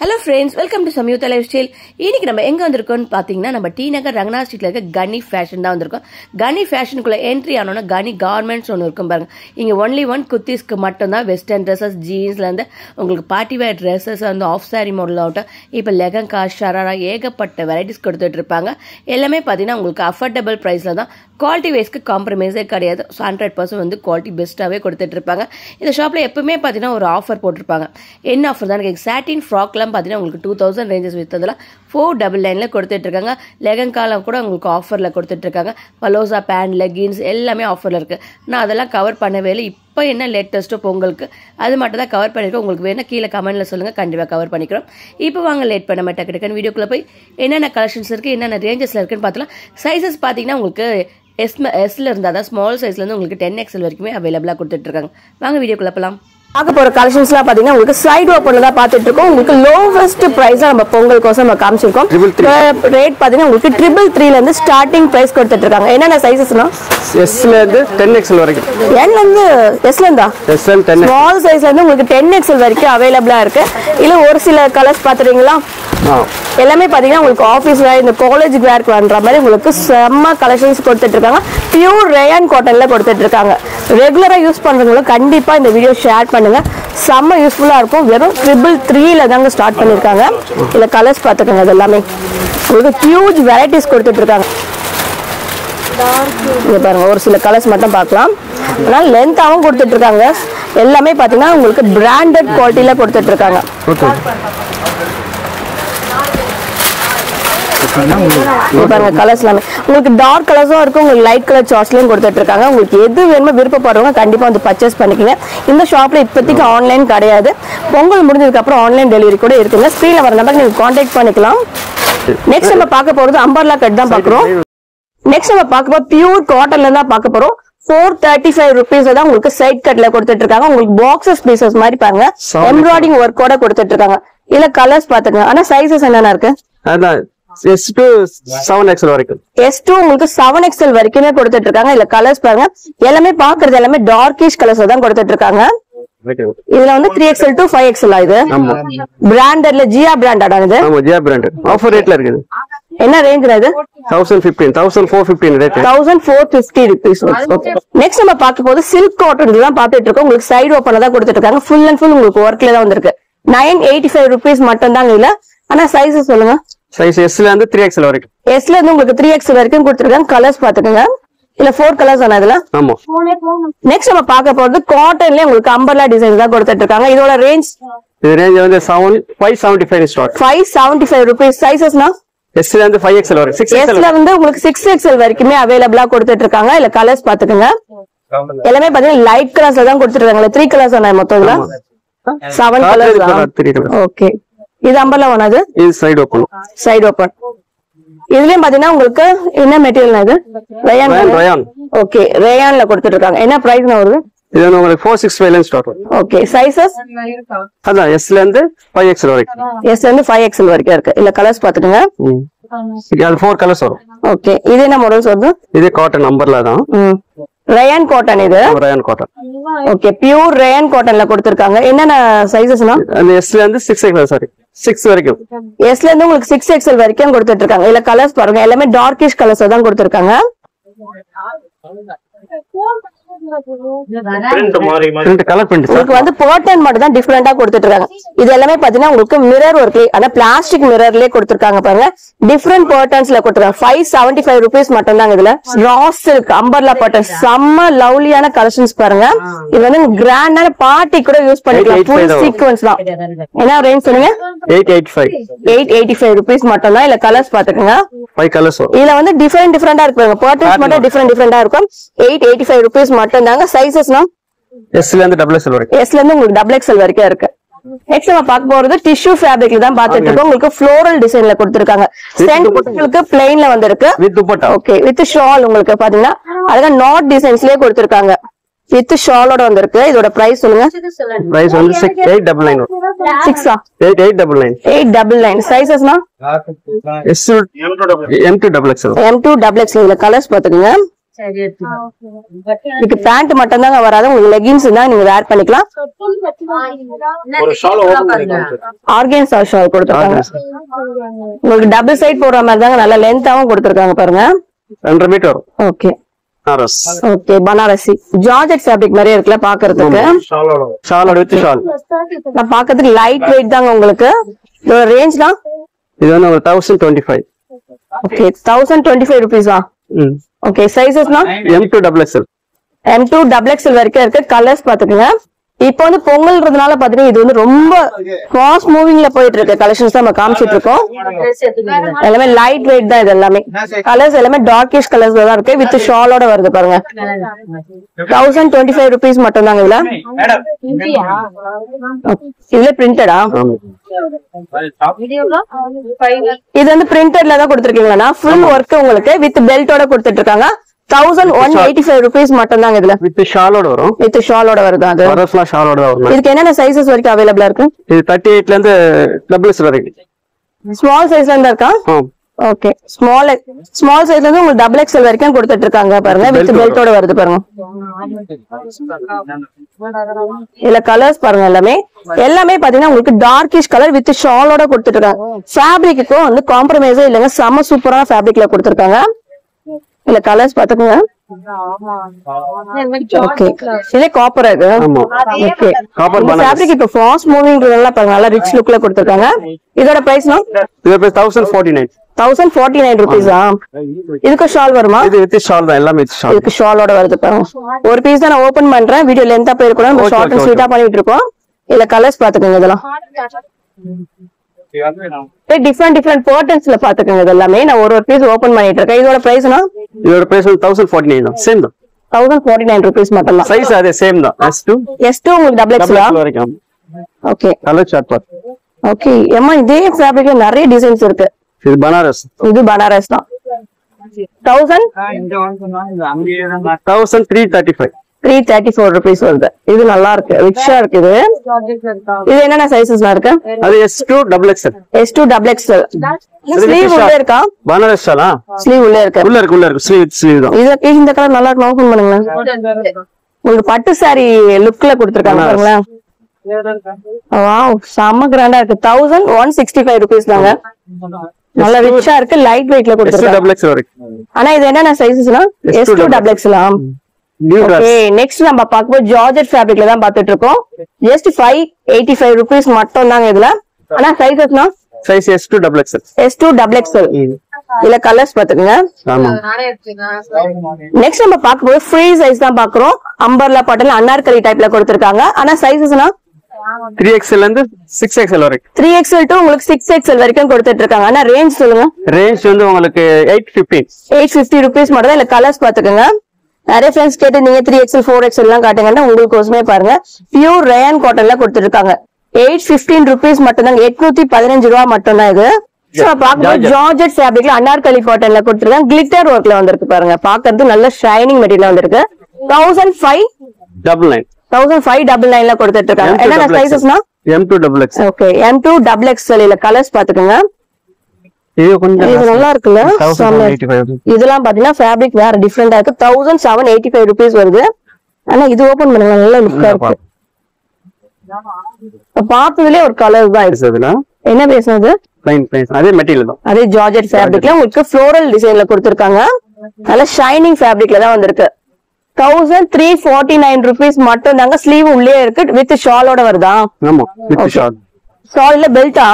Hello friends, welcome to Samyuktha Lifestyle. இன்னைக்கு நம்ம எங்க வந்திருக்கோம்னு பாத்தீங்கன்னா நம்ம டி நகர் ரங்கநாத் ஸ்ட்ரீட்ல இருக்க கனி ஃபேஷன் தான் வந்திருக்கோம். கனி ஃபேஷனுக்குள்ள என்ட்ரி ஆனோம்னா கனி கார்மெண்ட்ஸ் ஒன்று இருக்கும் பாருங்க. இங்க ஒன்லி ஒன் குர்த்திஸ்க்கு மட்டும் தான் வெஸ்டர்ன் ட்ரெஸ்ஸஸ் ஜீன்ஸ்ல இருந்து உங்களுக்கு பார்ட்டி வேர் ட்ரெஸ்ஸஸ் வந்து ஆஃப் சாரி மாடல் ஆகட்டும் இப்போ லெகங்கா ஷராரா ஏகப்பட்ட வெரைட்டிஸ் கொடுத்துட்டு இருப்பாங்க. எல்லாமே பாத்தீங்கன்னா உங்களுக்கு அஃபோர்டபுள் பிரைஸ்ல தான் குவாலிட்டி வைஸ்க்கு காம்ப்ரமைஸே கிடையாது. 100% வந்து குவாலிட்டி பெஸ்ட்டாகவே கொடுத்துட்டு இருப்பாங்க. இந்த ஷாப்பில் எப்பவுமே பார்த்தீங்கன்னா ஒரு ஆஃபர் போட்டிருப்பாங்க. என்ன ஆஃபர் தான் சாட்டின் ஃப்ராக்லாம் பார்த்தீங்கன்னா உங்களுக்கு 2000 ரேஞ்சஸ் விற்றதில் 499 கொடுத்துட்டு இருக்காங்க. லெகங்காலாம் கூட உங்களுக்கு ஆஃபரில் கொடுத்துட்டு இருக்காங்க. பலோசா பேண்ட் லெகின்ஸ் எல்லாமே ஆஃபரில் இருக்குது. நான் அதெல்லாம் கவர் பண்ணவே இல்லை. இப்போ என்ன லேட்டஸ்ட்டோ பொங்கலுக்கு அது மட்டும் தான் கவர் பண்ணியிருக்கோம். உங்களுக்கு வேணால் கீழே கமெண்ட்டில் சொல்லுங்கள், கண்டிப்பாக கவர் பண்ணிக்கிறோம். இப்போ வாங்க லேட் பண்ண மாட்டேன் டக்குன்னு வீடியோக்குள்ளே போய் என்னென்ன கலெக்ஷன்ஸ் இருக்குது என்னென்ன ரேஞ்சஸில் இருக்குன்னு பார்த்தலாம். சைஸஸ் பார்த்தீங்கன்னா உங்களுக்கு எஸ்ல இருந்தால் தான் ஸ்மால் சைஸ்லேருந்து உங்களுக்கு 10XL வரைக்குமே அவைலபிளாக கொடுத்துட்ருக்காங்க. வாங்க வீடியோக்குள்ளே போகலாம். பார்க்க போகிற கலெக்ஷன்ஸ்லாம் பார்த்தீங்கன்னா உங்களுக்கு சைடு ஓப்பனில் தான் பார்த்துட்டு இருக்கோம். உங்களுக்கு லோவஸ்ட் ப்ரைஸாக நம்ம பொங்கலுக்கோசம் நம்ம காமிச்சிருக்கோம். ரேட் பார்த்தீங்கன்னா உங்களுக்கு 333 ஸ்டார்டிங் ப்ரைஸ் கொடுத்துட்டு இருக்காங்க. என்னென்ன சைஸஸ்னா எஸ்லேருந்து 10XL வரைக்கும். என்லேருந்து எஸ்லேருந்தா ஸ்மால் சைஸ்லேருந்து உங்களுக்கு 10XL வரைக்கும் அவைலபிளாக இருக்கு. இல்லை ஒரு சில கலர்ஸ் பார்த்துறீங்களா எல்லாமே பார்த்தீங்கன்னா உங்களுக்கு ஆஃபீஸ் வேர் இந்த காலேஜ் வேர்க்கு வர மாதிரி உங்களுக்கு செம்ம கலெக்ஷன்ஸ் கொடுத்துட்டு இருக்காங்க. பியூர் ரேயான் காட்டன்ல கொடுத்துட்டு இருக்காங்க. ரெகுலராக யூஸ் பண்ணுறவங்களும் கண்டிப்பாக இந்த வீடியோ ஷேர் பண்ணுங்க. செம்ம யூஸ்ஃபுல்லாக இருக்கும். வெறும் 333 தாங்க ஸ்டார்ட் பண்ணியிருக்காங்க. இல்லை கலர்ஸ் பார்த்துக்கோங்க. அது எல்லாமே உங்களுக்கு ஹியூஜ் வெரைட்டிஸ் கொடுத்துட்டு இருக்காங்க. இங்கே பாருங்க ஒரு சில கலர்ஸ் மட்டும் பார்க்கலாம். ஆனால் லென்த்தாகவும் கொடுத்துட்டு இருக்காங்க. எல்லாமே பார்த்தீங்கன்னா உங்களுக்கு பிராண்டட் குவாலிட்டியில் கொடுத்துட்டு இருக்காங்க. பாருங்க கலர்ஸ் எல்லாமே உங்களுக்கு டார்க் கலர்ஸும் இருக்கும், உங்களுக்கு லைட் கலர் சார்ட்ஸ்லயும் கொடுத்துட்டு இருக்காங்க. உங்களுக்கு எது வேணுமோ விருப்பப்படுறவங்க கண்டிப்பா வந்து பர்ச்சேஸ் பண்ணிக்கங்க. இந்த ஷாப்ல இப்போதைக்கு ஆன்லைன் கிடையாது. பொங்கல் முடிஞ்சதுக்கு அப்புறம் ஆன்லைன் டெலிவரி கூட இருக்குங்க. ஸ்கிரீன்ல வர நம்பருக்கு நீங்க கான்டாக்ட் பண்ணிக்கலாம். நெக்ஸ்ட் நம்ம பார்க்க போறது அம்பர்லா கட் தான் பாக்குறோம். நெக்ஸ்ட் நம்ம பார்க்க போறது பியூர் காட்டன்ல தான் பார்க்க போறோம். 435 rupees தான் உங்களுக்கு சைட் கட்ல கொடுத்துட்டு இருக்காங்க. உங்களுக்கு பாக்ஸஸ் பீசஸ் மாதிரி பாருங்க எம்ப்ராய்டிங் ஒர்க்கோட கொடுத்துட்டு இருக்காங்க. இல்ல கலர்ஸ் பாத்துங்க. ஆனா சைஸஸ் என்னென்ன இருக்கு? S2 7XL வரைக்கும். S2 உங்களுக்கு 7XL வரைக்குமே கொடுத்துட்டு இருக்காங்க. இல்ல கலர்ஸ் பாருங்க எல்லாமே பாக்குறது எல்லாமே டார்க்கிஷ் கலர்ஸ் தான் கொடுத்துட்டு இருக்காங்க. இதுல வந்து 3XL to 5XL இது பிராண்டட்ல ஜியா பிராண்டட் ஆனது. ஆமா ஜியா பிராண்டட் ஆஃபர் ரேட்ல இருக்குது. என்ன ரேஞ்ச் இது? 1415 ரேட். 1450 rupees. நெக்ஸ்ட் நம்ம பார்க்க போது சில்க் காட்டன் இதுதான் பார்த்துட்டு இருக்கோம். உங்களுக்கு சைடு ஓப்பன்ல தான் கொடுத்துட்டு இருக்காங்க. ஃபுல் அண்ட் ஃபுல் உங்களுக்கு ஒர்க்ல தான் வந்திருக்கு. 985 rupees மட்டும் தாங்க இல்ல. ஆனா சைஸஸ் சொல்லுங்க. சைஸ் Sல இருந்து 3XL வரைக்கும். Sல இருந்து உங்களுக்கு 3XL வரைக்கும் கொடுத்துருக்காங்க. கலர்ஸ் பாத்துக்கோங்க. இல்ல 4 கலர்ஸ் ஆனா இதுல. ஆமா. நெக்ஸ்ட் நம்ம பார்க்க போறது காட்டன்ல உங்களுக்கு அம்பர்லா டிசைன் தான் கொடுத்துட்டு இருக்காங்க. இதோட ரேஞ்ச் இது ரேஞ்ச் வந்து 575 ஸ்டார்ட். 575 rupees. சைஸஸ்னா Sல இருந்து 5XL வரைக்கும். 6XL Sல இருந்து உங்களுக்கு 6XL வரைக்குமே அவைலபிளா கொடுத்துட்டு இருக்காங்க. இல்ல கலர்ஸ் பாத்துக்கோங்க. எல்லாமே பாத்தீங்கன்னா லைட் கலர்ஸ்ல தான் கொடுத்துட்டு இருக்காங்க. 3 கலர்ஸ் ஆனா மொத்தம் இதுல 7 கலர்ஸ். ஓகே இது அம்பர்லா ஒன்னாது. இது சைடு ஓபன். Side open. இதுலயும் பாத்தீங்கன்னா உங்களுக்கு என்ன மெட்டீரியல் இது? ரயான். ஓகே ரயான்ல கொடுத்துட்டு இருக்காங்க. என்ன பிரைஸ் வருது? இது உங்களுக்கு 465 ல ஸ்டார்ட் ஆகும். ஓகே சைஸஸ் அதான் Sல இருந்து 5XL வரைக்கும். Sல இருந்து 5XL வரைக்கும் இருக்கு. இல்ல கலர்ஸ் பாத்துக்கங்க. இது 4 கலர்ஸ் வரும். ஓகே இது என்ன மாடல்ஸ் வருது? இது காட்டன் அம்பர்லா தான். ரயான் காட்டன் இது. Rayon cotton. Okay pure rayon காட்டன்ல கொடுத்திருக்காங்க. என்னென்ன சைஸஸ்னா? அந்த Sல இருந்து 6XL சாரி 6 வரைக்கும். Sல இருந்து உங்களுக்கு 6XL வரைக்கும் கொடுத்துட்டு இருக்காங்க. இல்ல கலர்ஸ் பாருங்க எல்லாமே டார்க்கிஷ் கலர்ஸ் தான் கொடுத்திருக்காங்க. உங்களுக்கு வந்து பேட்டர்ன் மட்டும் தான் டிஃபரெண்டா கொடுத்துட்டு இருக்காங்க. இது எல்லாமே பாத்தீங்கன்னா உங்களுக்கு மிரர் ஒர்க்ல ஆனா பிளாஸ்டிக் மிரர்லயே கொடுத்திருக்காங்க பாருங்க. டிஃபரெண்ட் பேட்டர்ன்ஸ்ல கொடுத்திருக்காங்க. 575 rupees மட்டும் தாங்க இதுல. ரா சில்க் அம்பர்லா பேட்டர்ன் செம்ம லவ்லியான கலெக்ஷன்ஸ் பாருங்க. இது வந்து கிராண்டான பார்ட்டி கூட யூஸ் பண்ணிக்கலாம். ஃபுல் சீக்வென்ஸ் தான். என்ன ரேஞ்ச் சொன்னீங்க? 885 rupees மட்டும் தான். இல்ல கலர்ஸ் பாத்துக்கோங்க. 5 கலர்ஸ். இதுல வந்து டிஃபரெண்டா இருக்கு. பேட்டர்ன்ஸ் மட்டும் டிஃபரெண்டா இருக்கும். 885 rupees மட்டும் தாங்க. சைஸஸ்னா Sல இருந்து XXL வரைக்கும். Sல இருந்து உங்களுக்கு XXL வரைக்கும் இருக்கு. நெக்ஸ்ட் நம்ம பார்க்க போறது டிஷ்யூ ஃபேப்ரிக்ல தான் பார்த்துட்டு இருக்கோம். உங்களுக்கு ஃப்ளோரல் டிசைன்ல கொடுத்திருக்காங்க. சென்டருக்கு பிளைன்ல வந்திருக்கு. With dupatta. Okay with shawl உங்களுக்கு பாத்தீங்கன்னா அழகா நாட் டிசைன்ஸ்லயே கொடுத்திருக்காங்க. வித் ஷாலோட வந்திருக்கு. இதோட பிரைஸ் சொல்லுங்க. பிரைஸ் வந்து 899. 6 899. 899. சைஸஸ்னா M2XL. M2XL. இதுல கலர்ஸ் பாத்துக்கோங்க. இதுக்கு பேண்ட் மட்டும் தாங்க வராது, உங்களுக்கு லெகின்ஸ் தான் நீங்க வேர் பண்ணிக்கலாம். ஆர்கன்ஸா ஷால் கொடுத்துருக்காங்க. உங்களுக்கு டபுள் சைட் போடுற மாதிரி தாங்க, நல்ல லென்த்தாவும் கொடுத்துருக்காங்க பாருங்க. 2 metre. Okay Banaras. Okay Banarasi georgette fabric மாதிரியே இருக்குல்ல பாக்குறதுக்கு. ஷாலோட வித் ஷால். நான் பாக்கிறதுக்கு லைட் வெயிட் தாங்க உங்களுக்கு. இதோட ரேஞ்ச் தான் இது வந்து 1025. ஓகே 1025 rupees-ஆ? ஓகே சைஸஸ்னா M2 XXL. M2 XXL வரைக்கும் இருக்கு. கலர்ஸ் பாத்துக்கோங்க. இப்போ வந்து பொங்கல்ன்றதுனால பாத்தீங்கன்னா இது வந்து ரொம்ப ஃபாஸ்ட் மூவிங்ல போயிட்டு இருக்கு கலெக்ஷன்ஸ் தான் நம்ம காமிச்சிட்டு இருக்கோம். எல்லாமே லைட் வெயிட் தான். இது எல்லாமே கலர்ஸ் எல்லாமே டார்க்கிஷ் கலர்ஸ் தான் இருக்கு. வித் ஷாலோட வருது பாருங்க. 1025 rupees மட்டும் தாங்க இதுல. இதுல பிரிண்டடா? இது வந்து பிரிண்டட்ல தான் கொடுத்துருக்கீங்களா? ஃபுல் ஒர்க் உங்களுக்கு வித் பெல்ட்டோட கொடுத்துட்டு இருக்காங்க. 1185 rupees மட்டும் தாங்க இதுல. வித் ஷாலோட வரும். வித் ஷாலோட வருது. அது பரஸ்லா ஷாலோட வரும். இதுக்கு என்னென்ன சைஸஸ் வரைக்கும் அவைலபிளா இருக்கு? இது 38ல இருந்து XXL வரைக்கும். ஸ்மால் சைஸ்ல இருந்து இருக்கா? ஓகே ஸ்மால் சைஸ்ல இருந்து உங்களுக்கு XXL வரைக்கும் கொடுத்துட்டு இருக்காங்க பாருங்க. வித் பெல்ட்டோட வருது பாருங்க. இதுல கலர்ஸ் பாருங்க. எல்லாமே பாத்தீங்கன்னா உங்களுக்கு டார்க்கிஷ் கலர் வித் ஷாலோட கொடுத்துட்டு இருக்காங்க. ஃபேப்ரிக்கும் வந்து காம்ப்ரமைஸே இல்லைங்க. செம சூப்பரான ஃபேப்ரிக்ல கொடுத்துருக்காங்க. இல்ல கலர்ஸ் பாத்துக்கோங்க. ஓகே இதே காப்பர் இது. ஓகே காப்பர் ஃபேப்ரிக் இப்போ ஃபாஸ்ட் மூவிங்ன்றதனால பாருங்க நல்லா ரிச் லுக்ல கொடுத்திருக்காங்க. இதோட பிரைஸ்னா இது பிரைஸ் 1049. 1049 rupees-ஆ? இதுக்கு ஷால் வருமா? இது வித் ஷால் தான். எல்லாமே வித் ஷால். இதுக்கு ஷாலோட வருது பாருங்க. ஒரு பீஸ் தான் நான் ஓபன் பண்றேன். வீடியோ லென்த்தா போயிருக்கும். நம்ம ஷார்ட் அண்ட் ஸ்வீட்டா பண்ணிட்டு இருக்கோம். இல்ல கலர்ஸ் பாத்துக்கோங்க. இதெல்லாம் டிஃபரெண்ட் பேட்டர்ன்ஸ்ல பாத்துக்கோங்க. இது எல்லாமே நான் ஒரு பீஸ் ஓபன் பண்ணிட்டு இருக்கேன். இதோட பிரைஸ்னா இதோட பிரைஸ் 1049 தான். சேம் தான். 1049 rupees மட்டும் தான். சைஸ் அதே சேம் தான். S2 உங்களுக்கு XXL வரைக்கும். ஓகே கலர் சார்ட் பாரு. ஓகே ஏமா இதே ஃபேப்ரிக்ல நிறைய டிசைன்ஸ் இருக்கு. இது பனாரஸ். இது பனாரஸ் தான். 1334 rupees வருது. இது நல்லா இருக்கு. ரிச்சா இருக்கு. இது என்னென்ன சைஸஸ்ல இருக்கு? அது S2 XXL. S2 XXL. Sleeve உள்ள இருக்கா? பனாரஸ் ஷாலா? ஸ்லீவ் உள்ள இருக்கு. உள்ள இருக்கு. ஸ்லீவ் தான். இந்த கலர் நல்லா இருக்கு. ஓபன் பண்ணுங்க. உங்களுக்கு பட்டு சாரி லுக்ல கொடுத்திருக்காங்க பாருங்களேன். வாவ் செம்ம கிராண்டா இருக்கு. 1165 rupees தாங்க. நல்ல ரிச்சா இருக்கு. லைட் வெயிட்ல கொடுத்திருக்காங்க. ஆனா இது என்னென்ன சைஸஸ்னா S2 XXL-ஆ? ஓகே நெக்ஸ்ட் நம்ம பாக்கும்போது ஜார்ஜெட் ஃபேப்ரிக்ல தான் பாத்துட்டு இருக்கோம். ஜஸ்ட் 585 rupees மட்டும் தாங்க இதுல. ஆனா சைஸஸ்னா size S2 XXL. S2 XXL. இல்ல கலர்ஸ் பாத்துக்கங்க. ஆமா. நெக்ஸ்ட் நம்ம பாக்கும்போது ஃப்ரீ சைஸ் தான் பாக்குறோம். அம்பர்லா பாட்டல் அன்னார்கலி டைப்ல கொடுத்திருக்காங்க. ஆனா சைஸஸ்னா 3XL ல இருந்து 6XL வரைக்கும். 3XL to உங்களுக்கு 6XL வரைக்கும் கொடுத்துட்டு இருக்காங்க. ஆனா ரேஞ்ச் சொல்லுங்க. ரேஞ்ச் வந்து உங்களுக்கு 850 rupees மட்டும் தான். இல்ல கலர்ஸ் பாத்துக்கங்க. நிறைய ஃப்ரெண்ட்ஸ் கேட்டு நீங்க 3XL 4XL எல்லாம் காட்டுங்கன்னா உங்களுக்கோசமே பாருங்க. பியூர் ரேன் காட்டன்ல கொடுத்துட்டு இருக்காங்க. 815 rupees மட்டும் தான். 815 ரூபாய் மட்டும் தான் இது. ஜார்ஜெட் ஃபேப்ரிக்ல அன்னார்கலி காட்டன்ல கொடுத்துருக்காங்க. கிளிட்டர் ஒர்க்ல வந்திருக்கு பாருங்க. பாக்குறது நல்ல ஷைனிங் மெட்டீரியல் வந்திருக்கு. 1599 ல கொடுத்துட்டு இருக்காங்க. என்னென்ன சைஸஸ்னா M2 XXL. Okay M2 XXL. இல்ல கலர்ஸ் பாத்துக்கோங்க. இது கொஞ்சம் நல்லா இருக்குல்ல. இதெல்லாம் பாத்தீங்கன்னா ஃபேப்ரிக் வேற டிஃபரெண்டா இருக்கு. 1785 rupees வருது. ஆனா இது ஓபன் பண்ணுங்க. நல்ல லுக்கா இருக்கு. பார்த்ததுலயே ஒரு கலர் தான் இருக்குதுல. என்ன பேசுனது? அதே மெட்டீரியல் தான். அதே ஜார்ஜெட் ஃபேப்ரிக்ல உங்களுக்கு ஃப்ளோரல் டிசைன்ல கொடுத்திருக்காங்க. நல்ல ஷைனிங் ஃபேப்ரிக்ல தான் வந்திருக்கு. 1349 rupees மட்டும் தாங்க. ஸ்லீவ் உள்ளே இருக்கு. வித் ஷாலோட வருதா? ஆமா வித் ஷால். ஷால் இல்ல பெல்ட்டா?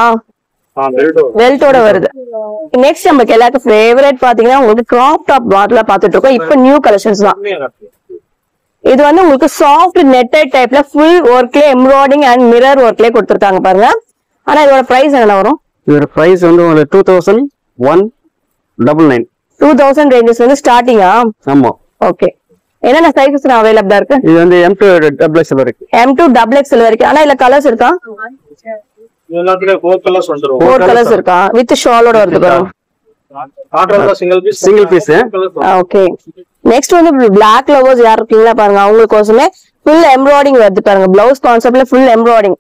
பெல்ட்டோட வருது. நெக்ஸ்ட் நமக்கு எல்லாருக்கும் ஃபேவரட் பாத்தீங்கன்னா உங்களுக்கு கிராப் டாப் மாடல்ல பாத்துட்டு இருக்கோம். இப்ப நியூ கலெக்ஷன்ஸ் தான். இது வந்து உங்களுக்கு சாஃப்ட் நெட்டட் டைப்ல ஃபுல் ஒர்க்ல எம்ப்ராய்டிங் அண்ட் மிரர் ஒர்க்ல கொடுத்திருக்காங்க பாருங்க. ஆனா இதோட பிரைஸ் என்ன வரும்? இதோட பிரைஸ் வந்து உங்களுக்கு 2199. 2000 ரேஞ்சஸ் வந்து ஸ்டார்டிங்கா? ஆமா. ஓகே என்னென்ன சைஸஸ் அவைலபிளா இருக்கு? இது வந்து M2 XXL வரைக்கும். M2 XXL வரைக்கும். ஆனா இல்ல கலர்ஸ் இருக்கா? எல்லாத்துலயே 4 கலர்ஸ் வந்துரும். 4 கலர்ஸ் இருக்கா? வித் ஷாலோட வருது பாருங்க. காட்ரா சிங்கிள் பீஸ். ஓகே நெக்ஸ்ட் வந்து Black லவர்ஸ் யார் இருக்கீங்களா பாருங்க. அவங்களுக்கோசமே ஃபுல் எம்ப்ராய்டிங் வருது பாருங்க. பிளவுஸ் கான்செப்ட்ல ஃபுல் எம்ப்ராய்டிங்.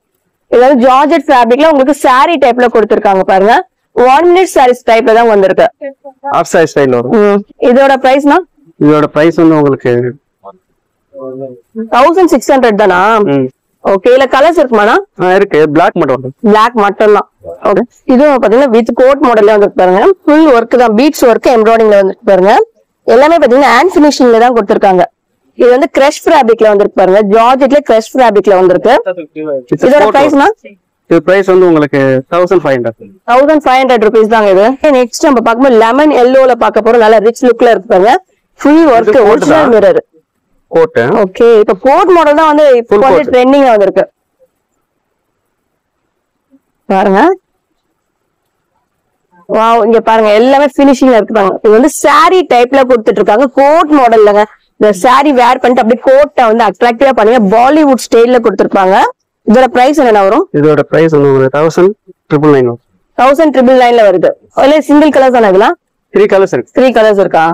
இது வந்து ஜார்ஜெட் ஃபேப்ரிக்ல உங்களுக்கு saree டைப்ல கொடுத்திருக்காங்க பாருங்க. 1 minute sarees டைப்ல தான் வந்திருக்கு. ஆஃப் சைஸ் ஸ்டைல் வரும். இதோட பிரைஸ்னா இதோட பிரைஸ் வந்து உங்களுக்கு 1600 தானா? ஓகே. இல்ல கலர்ஸ் இருக்குமாண்ணா? இருக்கு. பிளாக் மட்டும். பிளாக் மட்டும் தான். ஓகே. இது பாத்தீங்கன்னா வித் கோட் மாடல்ல வந்து பாருங்க. ஃபுல் ஒர்க் தான், பீட்ஸ் ஒர்க் எம்ப்ராய்டிங்ல வந்து பாருங்க. எல்லாமே பாத்தீங்கன்னா ஹேண்ட் ஃபினிஷிங்ல தான் கொடுத்திருக்காங்க. இது வந்து கிரஷ் ஃபேப்ரிக்ல வந்திருக்கு பாருங்க. ஜார்ஜெட்ல கிரஷ் ஃபேப்ரிக்ல வந்திருக்கு. இதோட பிரைஸ்னா? இது பிரைஸ் வந்து உங்களுக்கு 1500 ரூபீஸ் தாங்க இது. நெக்ஸ்ட் நம்ம பாக்கும்போது லெமன் எல்லோல பார்க்க போறோம். நல்ல ரிச் லுக்ல இருக்கு பாருங்க. Full work original mirror coat. Okay. இப்ப கோட் மாடல் தான் வந்து இப்போ வந்து ட்ரெண்டிங்கா வந்திருக்கு பாருங்க. வாவ், இங்க பாருங்க எல்லாமே ஃபினிஷிங்ல இருக்குதாங்க. இது வந்து saree டைப்ல கொடுத்துட்டு இருக்காங்க. கோட் மாடல்லங்க. இந்த saree வேர் பண்ணிட்டு அப்படியே கோட்டை வந்து அட்ராக்டிவா பண்ணுங்க. பாலிவுட் ஸ்டைல்ல கொடுத்திருப்பாங்க. இதோட பிரைஸ் என்ன வரும்? இதோட பிரைஸ் வந்து 1999 1999 வருது. அதுல சிங்கிள் கலர்ஸ் தானே இதெல்லாம்? 3 கலர்ஸ் இருக்கு. 3 கலர்ஸ் இருக்கா?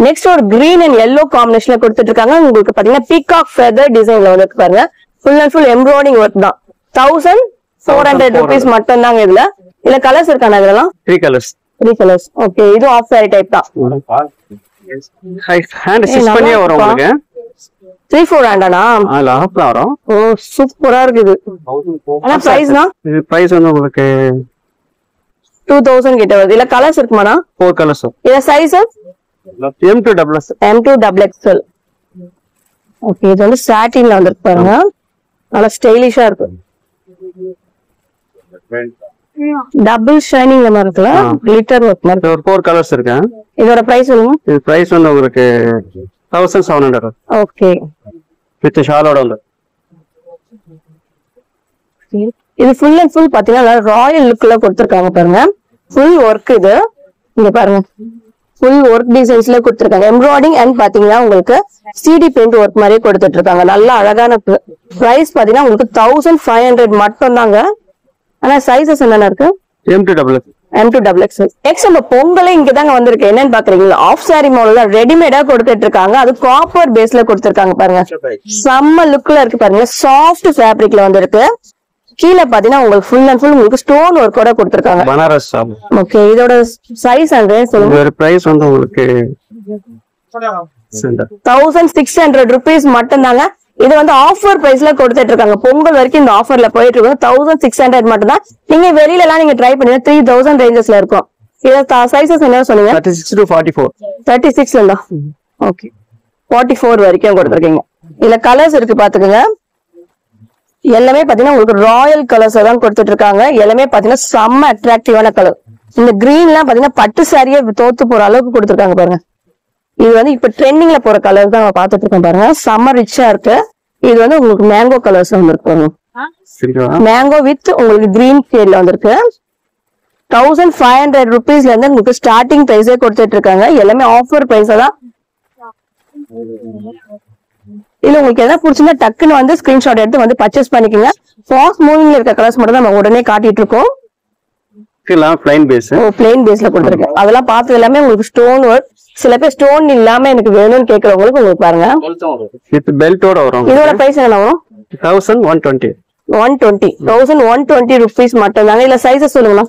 நெக்ஸ்ட் ஒரு கிரீன் அண்ட் yellow காம்பினேஷன்ல கொடுத்துட்டு இருக்காங்க. உங்களுக்கு பாத்தீங்கன்னா பீகாக் ஃபெதர் டிசைன்ல வந்து பாருங்க. Full and full embroidering work தான். 1400 ரூபீஸ் மட்டும் தாங்க இதுல. இல்ல கலர்ஸ் இருக்கானே இதெல்லாம்? 3 கலர்ஸ். 3 கலர்ஸ். ஓகே. இது ஆஃப் சாரி டைப் தான். ஹேண்ட் ஸ்டிச் பண்ணியே வரும் உங்களுக்கு. 3/4 ஹேண்டானா? அதுல ஆஃப்ல வரும். ஓ சூப்பரா இருக்குது. ஆனா பிரைஸ்னா? இது பிரைஸ் வந்து உங்களுக்கு 2000 கிட்ட வருது. இல்ல கலர்ஸ் இருக்குமாண்ணா? 4 கலர்ஸ். இல்ல சைஸ்? M2XXL. ஓகே. இது வந்து சாட்டின்ல வந்திருக்கு பாருங்க. நல்லா ஸ்டைலிஷா இருக்கு. டபுள் ஷைனிங் மாதிரி இருக்குல்ல, கிளிட்டர் ஒர்க் மாதிரி. ஒரு 4 கலர்ஸ் இருக்கு. இதோட பிரைஸ் சொல்லுங்க. இது பிரைஸ் வந்து உங்களுக்கு 1700. ஓகே. வித் ஷாலோட வந்து. இது ஃபுல் அண்ட் ஃபுல் பாத்தீங்கன்னா ராயல் லுக்ல கொடுத்திருக்காங்க பாருங்க. ஃபுல் ஒர்க் இது. இங்க பாருங்க. ஃபுல் ஒர்க் டிசைன்ஸ்ல கொடுத்திருக்காங்க. எம்ப்ராய்டிங் அண்ட் பாத்தீங்கன்னா உங்களுக்கு சிடி பெயிண்ட் ஒர்க் மாதிரியே கொடுத்துட்டு இருக்காங்க. நல்லா அழகான பிரைஸ் பாத்தீங்கன்னா உங்களுக்கு 1500 மட்டும் தாங்க. ஆனா சைசஸ் என்னென்ன இருக்கு? M2XXL. நெக்ஸ்ட் நம்ம பொங்கலே இங்கதாங்க வந்திருக்கு. என்னன்னு பாக்குறீங்களா? ஆஃப் சாரி மாடல்ல ரெடிமேடா கொடுத்துட்டு இருக்காங்க. அது காப்பர் பேஸ்ல கொடுத்திருக்காங்க பாருங்க. செம்ம லுக்ல இருக்கு பாருங்க. சாஃப்ட் ஃபேப்ரிக்ல வந்திருக்கு. கீழே பாத்தீங்கன்னா உங்களுக்கு ஃபுல் அண்ட் ஃபுல் உங்களுக்கு ஸ்டோன் ஒர்க்கோட கொடுத்திருக்காங்க. பனாரஸ். ஓகே. இதோட சைஸ் அண்ட் ரேஞ்ச் சொல்லுங்க. இதோட பிரைஸ் வந்து உங்களுக்கு 1600 ரூபீஸ் மட்டும் தாங்க. இது வந்து ஆஃபர் பிரைஸ்ல கொடுத்துட்டு இருக்காங்க. பொங்கல் வரைக்கும் இந்த ஆஃபர்ல போயிட்டு இருக்கு. 1600 மட்டும் தான். நீங்க வெளியில எல்லாம் நீங்க ட்ரை பண்ணீங்க 3000 ரேஞ்சஸ்ல இருக்கும். இதோட சைசஸ் என்ன சொன்னீங்க? 36 to 44. 36 இருந்தா ஓகே. 44 வரைக்கும் கொடுத்துருக்கீங்க. இதுல கலர்ஸ் இருக்கு பாத்துக்கோங்க. எல்லாமே பாத்தீங்கன்னா உங்களுக்கு ராயல் கலர்ஸ் தான் கொடுத்துட்டு இருக்காங்க. எல்லாமே பாத்தீங்கன்னா செம்ம அட்ராக்டிவான கலர். இந்த கிரீன் எல்லாம் பாத்தீங்கன்னா பட்டு சாரியே தோத்து போற அளவுக்கு கொடுத்துருக்காங்க பாருங்க. இது வந்து இப்ப ட்ரெண்டிங்ல போற கலர் தான் பாத்துட்டு இருக்கோம் பாருங்க. செம்ம ரிச்சா இருக்கு. இது வந்து உங்களுக்கு மேங்கோ கலர்ஸ் வந்துருக்கு. மேங்கோ வித் உங்களுக்கு கிரீன் ஷேட்ல வந்திருக்கு. 1500 ரூபீஸ்ல இருந்து உங்களுக்கு ஸ்டார்டிங் பிரைஸே கொடுத்துட்டு இருக்காங்க. எல்லாமே ஆஃபர் பிரைஸ் தான். இல்ல உங்களுக்கு எதாவது பிடிச்சிருந்தா டக்குன்னு வந்து ஸ்கிரீன்ஷாட் எடுத்து வந்து பர்ச்சேஸ் பண்ணிக்கோங்க. ஃபாஸ்ட் மூவிங்ல இருக்க கலர்ஸ் மட்டும் தான் நம்ம உடனே காட்டிட்டு இருக்கோம். Plain base. பிளைன் பேஸ்ல கொடுத்துருக்கேன். அதெல்லாம் பார்த்தது எல்லாமே உங்களுக்கு ஸ்டோன் ஒர்க். சில பேர் ஸ்டோன் இல்லாம எனக்கு வேணும்னு கேக்குறவங்களுக்கு உங்களுக்கு பாருங்க. வித் பெல்ட்டோட வரும். இதோட பிரைஸ் என்ன வரும்? 1120. 1120 ரூபீஸ் மட்டும் தாங்க. இல்ல சைஸஸ் சொல்லுங்களா?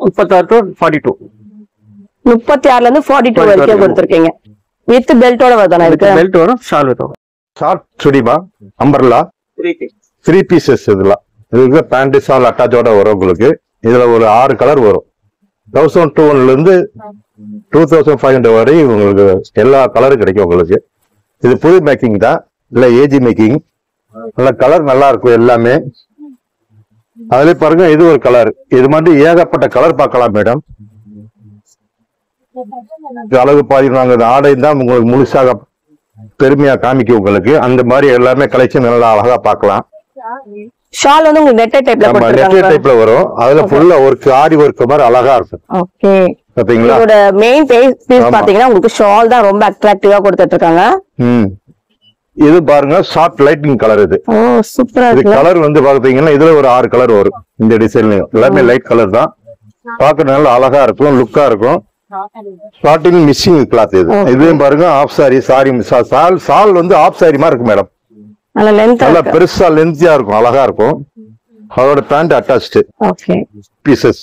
36 to 42. 36ல இருந்து 42 வரைக்கும் கொடுத்துருக்கீங்க. வித் பெல்ட்டோட வருதானே? இருக்கு பெல்ட் வரும், ஷால் வரும். ஷார்ட் சுடிமா அம்பர்லா 3 பீசஸ். இதெல்லாம் இதுக்கு பேண்ட் ஷால் அட்டாச்சோட வரும் உங்களுக்கு. இதுல ஒரு 6 கலர் வரும். 1200 இருந்து 2500 வரை உங்களுக்கு எல்லா கலரும் கிடைக்கும் உங்களுக்கு. இது புது மேக்கிங் தான், இல்ல ஏஜி மேக்கிங். நல்ல கலர் நல்லா இருக்கும் எல்லாமே. அதுல பாருங்க, இது ஒரு கலர். இது மாதிரி ஏகப்பட்ட கலர் பார்க்கலாம் மேடம். அழகு பாதி நாங்க ஆடை தான் உங்களுக்கு முழுசாக பெருமையா காமிக்கும் உங்களுக்கு. அந்த மாதிரி எல்லாமே கலெக்ஷன் நல்லா அழகா பார்க்கலாம். ஷால் வந்து உங்களுக்கு நெட்டட் டைப்ல கொடுத்திருக்காங்க. நெட்டட் டைப்ல வரும். அதுல ஃபுல்லா ஒர்க், ஆரி ஒர்க் மாதிரி அழகா இருக்கும். ஓகே. பாத்தீங்களா? இதோட மெயின் பீஸ் பாத்தீங்கன்னா உங்களுக்கு ஷால் தான் ரொம்ப அட்ராக்டிவா கொடுத்துட்டு இருக்காங்க. இது பாருங்க, சாஃப்ட் லைட்டிங் கலர். இது ஓ சூப்பரா இது இருக்கு. கலர் வந்து பாத்தீங்கன்னா இதுல ஒரு 6 கலர் வரும். இந்த டிசைன்லயும் எல்லாமே லைட் கலர் தான். பார்க்க நல்லா அழகா இருக்கும், லுக்கா இருக்கும். Starting missing cloth. இதையும் பாருங்க, ஆஃப் சாரி. சால் வந்து ஆஃப் சாரி மாதிரி இருக்கு மேடம். நல்லா பெருசா லென்த்தியா இருக்கும், அழகா இருக்கும். அதோட பேண்ட் அட்டாச்டு பீசஸ்.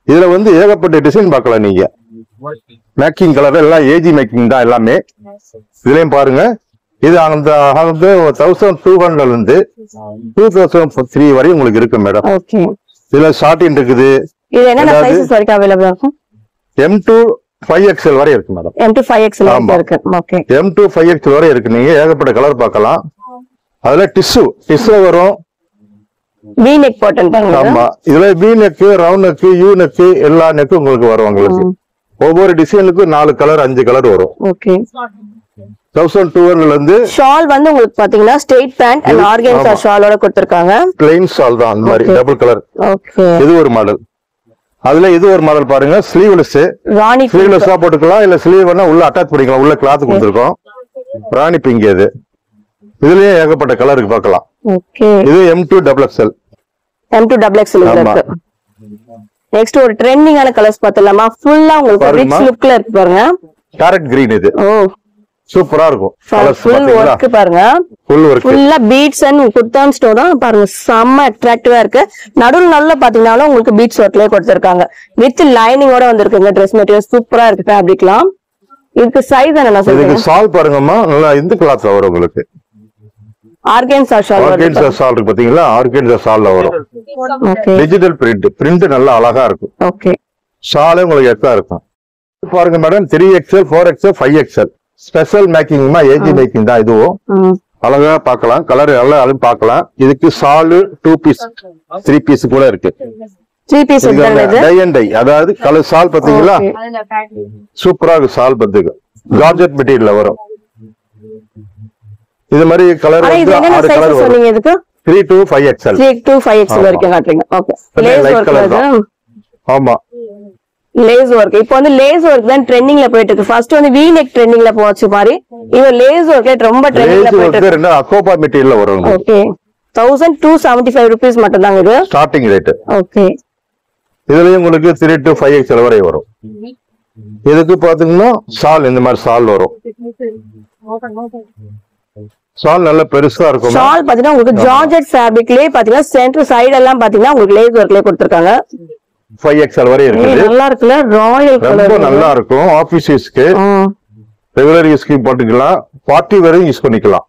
இதுல வந்து ஏகப்பட்ட டிசைன் பார்க்கலாம் நீங்க. மேக்கிங் கலர் எல்லாம் ஏஜி மேக்கிங் தான் எல்லாமே. இதுலயும் பாருங்க, இது அந்த 1200 இருந்து 2003 வரை உங்களுக்கு இருக்கு மேடம். ஓகே. இதுல ஷார்டின் இருக்குது. இது என்னென்ன சைஸஸ் வரைக்கும் அவைலபிளா இருக்கும்? M2 5XL வரை இருக்கு மேடம். M2 5XL வரைக்கும் இருக்கு. ஓகே. M2 5XL வரை இருக்கு. நீங்க ஏகப்பட்ட கலர் பார்க்கலாம். அதுல டிஷ்யூ வரும். V neck pattern தாங்க. ஆமா, இதுல V neck, round neck, U neck எல்லா neck உங்களுக்கு வரும். உங்களுக்கு ஒவ்வொரு டிசைனுக்கும் 4 கலர் 5 கலர் வரும். ஓகே. 1200 இருந்து ஷால் வந்து உங்களுக்கு பாத்தீங்கன்னா ஸ்ட்ரெயிட் பேண்ட் அண்ட் ஆர்கன்சா ஷாலோட கொடுத்திருக்காங்க. பிளைன் ஷால் தான், அந்த மாதிரி டபுள் கலர். ஓகே. இது ஒரு மாடல். அதுல இது ஒரு மாடல் பாருங்க, ஸ்லீவ்லெஸ். ராணி ஸ்லீவ்லெஸ்ஸா போட்டுக்கலாம், இல்ல ஸ்லீவ் வேணா உள்ள அட்டாச் பண்ணிக்கலாம். உள்ள கிளாத் கொடுத்திருக்கோம். ராணி பிங்க். இது இதுலயே ஏகப்பட்ட கலருக்கு பார்க்கலாம். ஓகே. இது M2 XXL. M2 XXL இருக்கு. நெக்ஸ்ட் ஒரு ட்ரெண்டிங்கான கலர்ஸ் பார்த்தலாமா? ஃபுல்லா உங்களுக்கு ரிச் லுக்ல இருக்கு பாருங்க. Carrot green. இது ஓ சூப்பரா இருக்கும். ஃபுல் வர்க் பாருங்க. Full work. ஃபுல்லா பீட்ஸ் அண்ட் குர்தான் ஸ்டோன் தான் பாருங்க. செம்ம அட்ராக்டிவா இருக்கு. நடுவுல நல்லா பாத்தீங்கன்னாலும் உங்களுக்கு பீட்ஸ் ஒர்க்லயே கொடுத்திருக்காங்க. வித் லைனிங்கோட வந்திருக்குங்க. Dress மெட்டீரியல் சூப்பரா இருக்கு. ஃபேப்ரிக்லாம் இதுக்கு சைஸ் என்ன சொல்றீங்க? இதுக்கு ஷால் பாருங்கம்மா, நல்லா இந்த கிளாத்ல வரும் உங்களுக்கு. Organza shawl. ஆர்கன்சா ஷால் இருக்கு பாத்தீங்களா? ஆர்கன்சா ஷால்ல வரும். ஓகே. டிஜிட்டல் பிரிண்ட் நல்லா அழகா இருக்கும். ஓகே. ஷாலே உங்களுக்கு எக்கா இருக்கும். பாருங்க madam, 3XL 4XL 5XL special மேக்கிங்மா, ஏஜி மேக்கிங் தான். இதுவும் அழகா பார்க்கலாம். கலர் எல்லாம் பார்க்கலாம். இதுக்கு ஷால் 2 பீஸ் 3 பீஸ் கூட இருக்கு. 3 பீஸ் டை அண்ட் டை, அதாவது கலர் ஷால் பாத்தீங்களா? சூப்பரா இருக்கு. ஷால் பாத்துக்கு ஜார்ஜெட் மெட்டீரியல்ல வரும். இது மாதிரி கலர் வந்து 6 கலர் வரும். இதுக்கு 3 to 5XL 3 to 5XL வரைக்கும் காட்டுறீங்க. ஓகே. லேஸ் வர்க் தான். ஆமா, லேஸ் வர்க். இப்போ வந்து லேஸ் வர்க் தான் ட்ரெண்டிங்ல போயிட்டு இருக்கு. ஃபர்ஸ்ட் வந்து V neck ட்ரெண்டிங்ல போச்சு மாதிரி. இப்போ லேஸ் வர்க்ல ரொம்ப ட்ரெண்டிங்ல போயிட்டு இருக்கு. ரெண்டு அக்கோபா மெட்டீரியல்ல வரும். ஓகே. 1275 rupees மட்டும் தாங்க இது ஸ்டார்டிங் ரேட். ஓகே. இதுலயும் உங்களுக்கு 3 to 5XL வரை வரும். இதுக்கு பாத்தீங்கன்னா ஷால் இந்த மாதிரி ஷால் வரும். ஷால் நல்ல பெருசா இருக்கும். ஷால் பாத்தீங்கன்னா உங்களுக்கு ஜார்ஜெட் ஃபேப்ரிக்லயே பாத்தீங்கன்னா சென்டர் சைடு எல்லாம் பாத்தீங்கன்னா உங்களுக்கு லேஸ் வர்க்லயே கொடுத்திருக்காங்க. 5XL வரை இருக்குது. நல்லா இருக்குல, ராயல் கலர். ரொம்ப நல்லா இருக்கும். ஆபீஸ் யூஸ்க்கு, ரெகுலர் யூஸ்க்கு போட்டுக்கலாம். பார்ட்டி வரையும் யூஸ் பண்ணிக்கலாம்.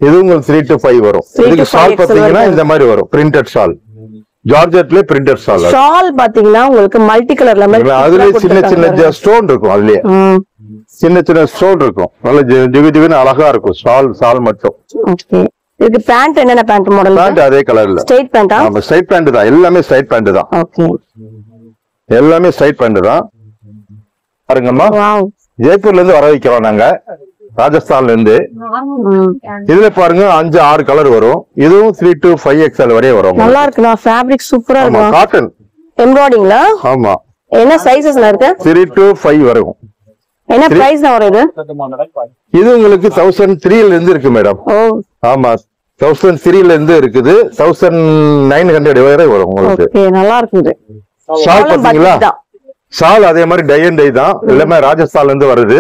இது உங்களுக்கு 3 to 5 வரும். இதுக்கு ஷால் பாத்தீங்கன்னா இந்த மாதிரி வரும். பிரிண்டட் ஷால், ஜார்ஜெட்ல பிரிண்டட் ஷால். ஷால் பாத்தீங்கன்னா உங்களுக்கு மல்டி கலர்ல மாதிரி. அதுல சின்ன சின்ன ஸ்டோன் இருக்கும். அதுலயே சின்ன சின்ன ஸ்டோன் இருக்கும். நல்ல ஜிகுஜிகுன்னு அழகா இருக்கும். ஷால் மட்டும். ஓகே. இதுக்கு பேண்ட் என்னென்ன பேண்ட் மாடல்? பேண்ட் அதே கலர்ல. ஸ்ட்ரைட் பேண்டா? ஆமா, ஸ்ட்ரைட் பேண்ட் தான். எல்லாமே ஸ்ட்ரைட் பேண்ட் தான். ஓகே. எல்லாமே ஸ்ட்ரைட் பேண்ட் தான். பாருங்கம்மா, வாவ். ஜெய்ப்பூர்ல இருந்து வர வைக்கிறோம் நாங்க, ராஜஸ்தான்ல இருந்து. இதுல பாருங்க 5-6 கலர் வரும். இதுவும் 3 to 5XL வரை வரும். நல்லா இருக்குண்ணா. ஃபேப்ரிக் சூப்பரா இருக்கு. காட்டன் எம்ப்ராய்டிங்ல. ஆமா. என்ன சைஸஸ்ல இருக்கு? 3 to 5 வரும். என்ன பிரைஸ் வரும் இது? இது உங்களுக்கு 1003 ல இருந்து இருக்கு மேடம். ஓ ஆமா, 1003 ல இருந்து இருக்குது. 1900 வரை வரும் உங்களுக்கு. ஓகே. நல்லா இருக்குது. ஷால் பாத்தீங்களா? ஷால் அதே மாதிரி டை அண்ட் டை தான். எல்லாமே ராஜஸ்தான்ல இருந்து வருது.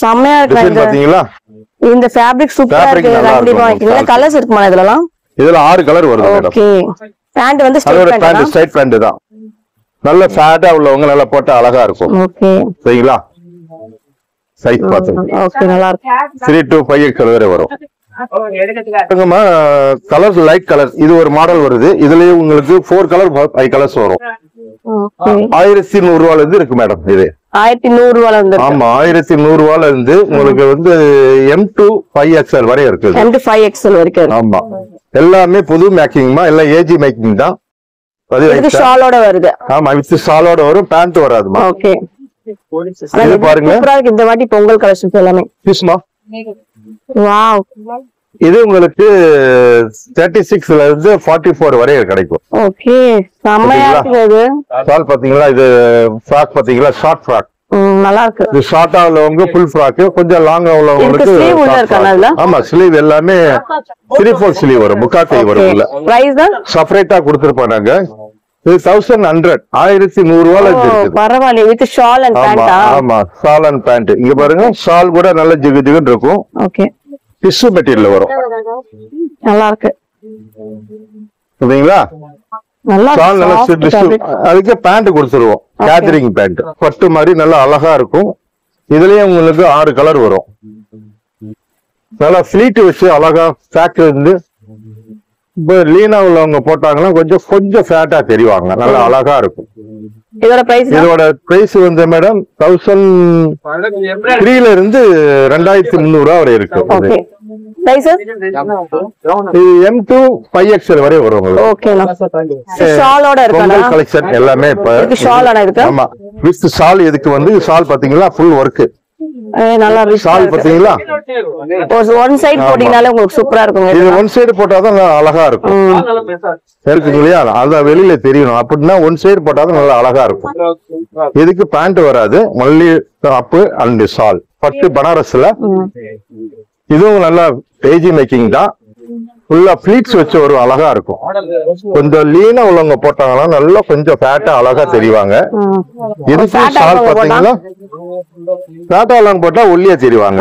செமையா இருக்கு. பாத்தீங்களா? இந்த ஃபேப்ரிக் சூப்பரா இருக்கு. கண்டிப்பா வாங்கிக்கங்க. கலர்ஸ் இருக்குமா இதெல்லாம்? இதுல 6 கலர் வருது மேடம். ஓகே. பேண்ட் வந்து ஸ்ட்ரைட் பேண்ட். ஸ்ட்ரைட் பேண்ட் தான். நல்ல ஃபேட்டா உள்ளவங்க நல்லா போட்டா அழகா இருக்கும். ஓகே. சரிங்களா? சைஸ் பாத்துங்க. ஓகே. நல்லா இருக்கு. 3 to 5XL வரை வரும். Colour light colour. இது ஒரு மாடல் வருது. இதுலயே உங்களுக்கு 4 கலர் 5 கலர்ஸ் வரும். 1100 ரூபாயில இருந்து இருக்கு மேடம். இது 1100 ரூபாயில இருந்து. ஆமா, 1100 ரூபாயில இருந்து உங்களுக்கு வந்து M2 5XL வரை இருக்கு. M2 5XL வரைக்கும். ஆமா, எல்லாமே புது மேக்கிங்மா, எல்லாம் ஏஜி மேக்கிங் தான். இது ஷாலோட வருது. ஆமா, வித் ஷாலோட வரும். பேண்ட் வராதுமா. ஓகே. இது பாருங்க, சூப்பரா இருக்கு இந்த வாட்டி பொங்கல் கலெக்ஷன்ஸ் எல்லாமே. பிஸ்மா. வாவ். இது உங்களுக்கு 36 ல இருந்து 44 வரை கிடைக்கும். ஓகே. செமையா இருக்கு இது. ஷால் பாத்தீங்களா? இது ஃப்ராக் பாத்தீங்களா? Short frock. நல்லா இருக்கு. இது ஷார்ட்டா உள்ளவங்க ஃபுல் ஃப்ராக், கொஞ்சம் லாங்கா உள்ளவங்களுக்கு ஸ்லீவ் உள்ள இருக்கனால. ஆமா, ஸ்லீவ் எல்லாமே 3/4 ஸ்லீவ் வரும். முக்கா கை வரும். உள்ள பிரைஸ் தான் செப்பரேட்டா கொடுத்திருப்பாங்க. இது 1100 1100 ரூபாயில இருக்கு. பரவாயில்லை. With shawl and pant. ஆமா, ஷால் அண்ட் பேண்ட். இங்க பாருங்க, ஷால் கூட நல்ல ஜிகு ஜிகுன்னு இருக்கும். ஓகே. டிஷ்யூ மெட்டீரியல் வரும். நல்லா இருக்கு. சரிங்களா? நல்லா ஷால் நல்லா soft fabric. அதுக்கு பேண்ட் கொடுத்துருவோம், கேதரிங் பேண்ட் பட்டு மாதிரி நல்லா அழகா இருக்கும். இதுலயே உங்களுக்கு 6 கலர் வரும். நல்லா ஃபிளீட் வச்சு அழகா ஃபேக்டரி இருந்து இப்போ லீனா உள்ளவங்க போட்டாங்கன்னா கொஞ்சம் ஃபேட்டா தெரிவாங்க, நல்லா அழகா இருக்கும். இதோட பிரைஸ் இதோட பிரைஸ் வந்து மேடம் 1003ல இருந்து 2300 ரூபா வரை இருக்கு. ஓகே சைஸஸ் இது M2 5XL வரை வரும் உங்களுக்கு. ஓகேண்ணா. ஷாலோட இருக்கானா? கலெக்ஷன் எல்லாமே இப்ப இதுக்கு ஷால் ஆனா இருக்கு. ஆமா, வித் ஷால். இதுக்கு வந்து ஷால் பாத்தீங்களா ஃபுல் ஒர்க். நல்லா ஷால் பாத்தீங்களா, ஒன் சைடு போட்டீங்கனாலே உங்களுக்கு சூப்பரா இருக்கும். இது ஒன் சைடு போட்டாதான் நல்லா அழகா இருக்கும். இருக்கு இல்லையா, அதான் வெளியில தெரியணும். அப்படின்னா ஒன் சைடு போட்டாதான் நல்லா அழகா இருக்கும். இதுக்கு பேண்ட் வராது, ஒன்லி டாப் அண்ட் ஷால். பட்டு பனாரஸ்ல இதுவும் நல்லா பேஜி மேக்கிங் தான். ஃபுல்லா பிளீட்ஸ் வச்சு வரும், அழகா இருக்கும். கொஞ்சம் லீனா உள்ளவங்க போட்டாங்கன்னா நல்லா கொஞ்சம் ஃபேட்டா அழகா தெரிவாங்க. இதுக்கு ஷால் பாத்தீங்களா, ஃபேட்டா உள்ளவங்க போட்டா ஒல்லியா தெரிவாங்க.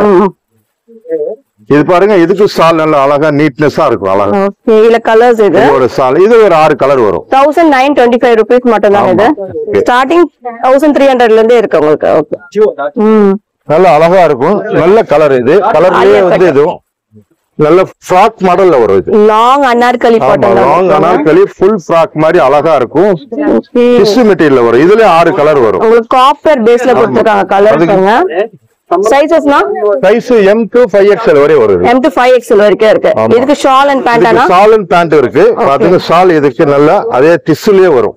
இது பாருங்க, இதுக்கு ஷால் நல்லா அழகா நீட்னஸா இருக்கும், அழகா. ஓகே, இல்ல கலர்ஸ் இது ஒரு ஷால். இது ஒரு 6 கலர் வரும். 1925 ரூபீஸ் மட்டும் தான். இது ஸ்டார்டிங் 1300ல இருந்தே இருக்கு உங்களுக்கு. ஓகே, நல்லா அழகா இருக்கும். நல்ல கலர். இது கலர்லயே வந்து இதுவும் நல்ல ஃப்ராக் மாடல்ல வரும். இது லாங் அனார்கலி பாட்டன், லாங் அனார்கலி ஃபுல் ஃப்ராக் மாதிரி அழகா இருக்கும். டிஷ்யூ மெட்டீரியல்ல வரும். இதுல 6 கலர் வரும். உங்களுக்கு காப்பர் பேஸ்ல கொடுத்திருக்காங்க கலர்ஸ். சைஸஸ்னா சைஸ் M2 5XL வரை வருது. M2 5XL வரைக்கும் இருக்கு. இதுக்கு ஷால் அண்ட் பேண்ட் ஆனா? ஷால் அண்ட் பேண்ட் இருக்கு. பாத்தீங்க, ஷால் இதுக்கு நல்லா அதே டிஷ்யூலயே வரும்.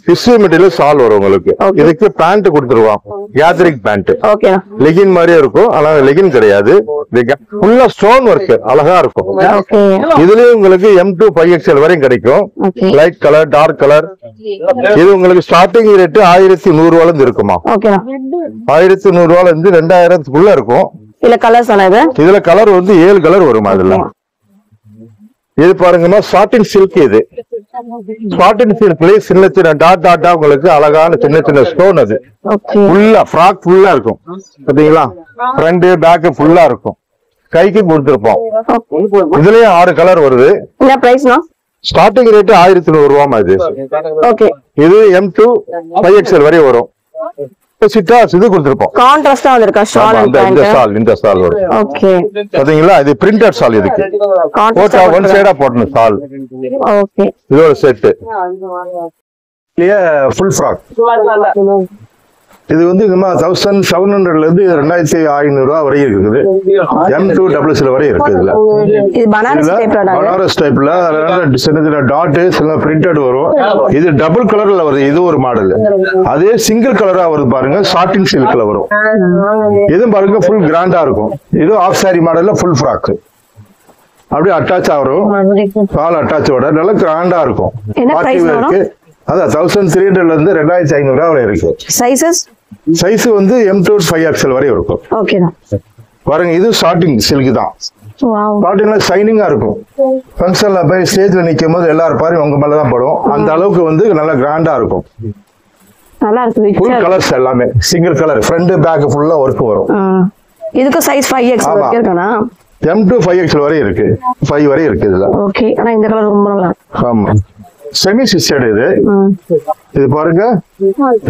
டிஷ்யூ மெட்டீரியல் ஷால் வரும் உங்களுக்கு. இதுக்கு பேண்ட் கொடுத்துருவான், கேதரிங் பேண்ட். ஓகே, லெகின் மாதிரியே இருக்கும், ஆனா லெகின் கிடையாது. ஃபுல்லா ஸ்டோன் ஒர்க், அழகா இருக்கும். இதுலயும் உங்களுக்கு M2 5XL வரையும் கிடைக்கும். Light colour, dark colour. இது உங்களுக்கு ஸ்டார்டிங் ரேட் 1100 ரூபாயில இருந்து இருக்குமா. 1100 ரூபாயில இருந்து 2000க்குள்ள இருக்கும். இல்ல கலர்ஸ் ஆனா இதுல கலர் வந்து 7 கலர் வரும். அதுல இது பாருங்கம்மா, சாட்டின் சில்க். இது சாட்டின் சில்க்லயே சின்ன சின்ன டாட்டா உங்களுக்கு அழகான சின்ன சின்ன ஸ்டோன். அது ஃபுல்லா ஃப்ராக் ஃபுல்லா இருக்கும். பாத்தீங்களா, ஃப்ரண்ட் பேக் ஃபுல்லா இருக்கும். கைக்கு கொடுத்துருப்போம். இதுலயே 6 கலர் வருது. என்ன பிரைஸ்னா? ஸ்டார்டிங் ரேட் 1100 ரூபாய். இது ஓகே, இது M2 5XL வரை வரும். சிட்டாஸ் இது கொடுத்திருப்போம். கான்ட்ராஸ்டா வந்திருக்கா ஷால் அண்ட் பேண்ட். இந்த ஷால் வரும். ஓகே, பாத்தீங்களா, இது பிரிண்டட் ஷால். இதுக்கு போட்டா ஒன் சைடா போடணும் ஷால். ஓகே, இது ஒரு செட். Full frock. இது வந்து 1700ல இருந்து 2500 ரூபாய் வரை இருக்குது. M2 XL வரை இருக்கு. இதுல இது பனாரஸ் டைப்ல சின்ன சின்ன டாட் சில பிரிண்டட் வரும். இது டபுள் கலர்ல வருது. இது ஒரு மாடல். அதே சிங்கிள் கலரா வருது பாருங்க, சாட்டின் சில்க்ல வரும். இதுவும் பாருங்க ஃபுல் கிராண்டா இருக்கும். இது ஆஃப் சாரி மாடல்ல ஃபுல் ஃப்ராக். அப்படியே அட்டாச் ஆகும், கால் அட்டாச்சோட நல்லா கிராண்டா இருக்கும். இருக்கு. அதான் 1300ல இருந்து 2500 ரூபாய் வரை இருக்கு. சைஸஸ் சைஸ் வந்து M2 5XL வரை இருக்கும். ஓகேடா, பாருங்க, இது சாட்டின் சில்க் தான். சாட்டின்ல ஷைனிங்கா இருக்கும். ஃபங்க்ஷன்ல போய் ஸ்டேஜ்ல நிக்கும் போது எல்லாரும் பாருங்க உங்க மேலதான் படும். அந்த அளவுக்கு வந்து நல்லா கிராண்டா இருக்கும். நல்லா இருக்கு. ஃபுல் கலர்ஸ் எல்லாமே சிங்கிள் கலர், ஃப்ரண்ட் பேக் ஃபுல்லா ஒர்க் வரும். இதுக்கு சைஸ் 5XL வரைக்கும் இருக்கானா? M2 5XL வரை இருக்கு. 5 வரை இருக்கு இதுல. ஓகே, ஆனா இந்த கலர் ரொம்ப நல்லா இருக்கு. ஆமா, செமி சிஸ்டர்ட். இது பாருங்க,